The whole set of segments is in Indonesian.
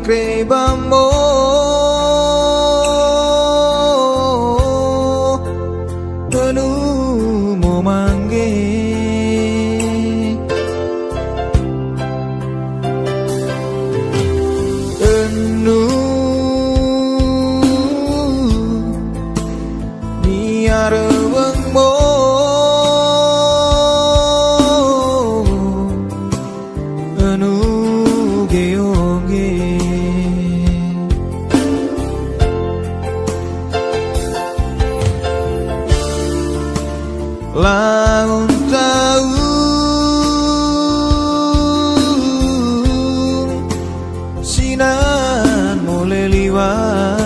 creba mo tenu mo mangge enu niareweng mo enu geoge laun tahun sinan mulai liwat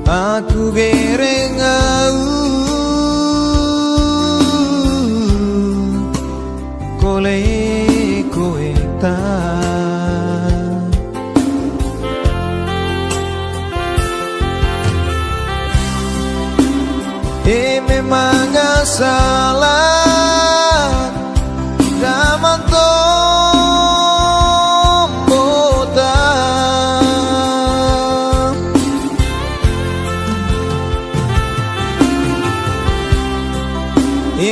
aku gereng kole koe ta memang salah zaman tombota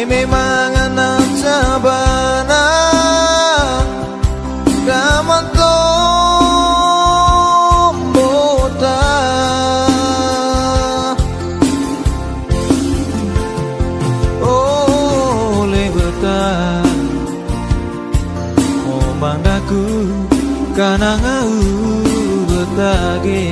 memang anak sabana zaman tombota mandaku kana ngau betage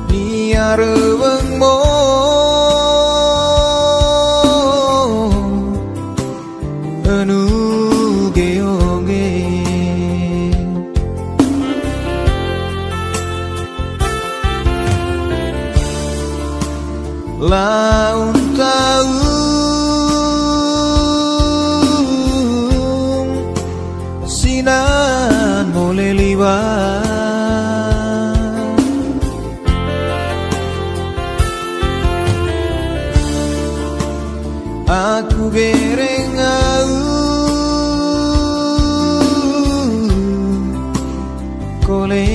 niareweng mo enu geoge laun tahun sinan mulai liwat aku gereng kole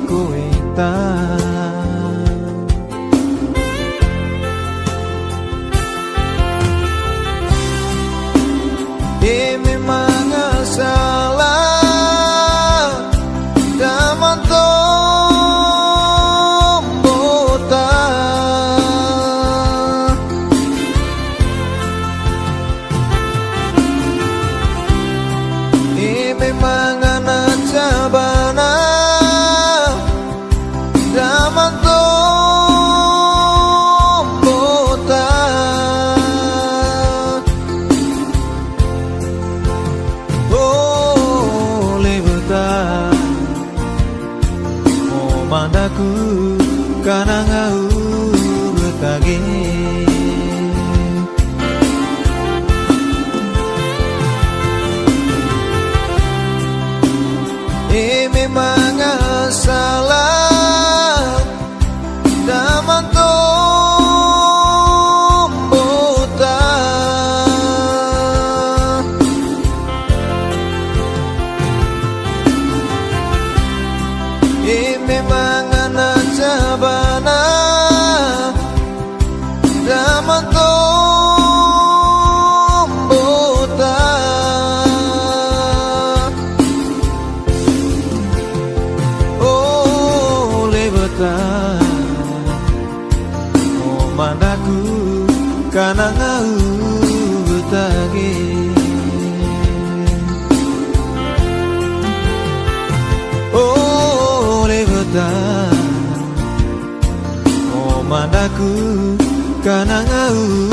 koe ta memang salah zaman tombota memang anak sabana zaman tombota oleh betah mau mandaku kana ngau betage memang salah zaman tombota memang anak sabana buta oh mandaku kana ngau butage oh le buta oh mandaku kana ngau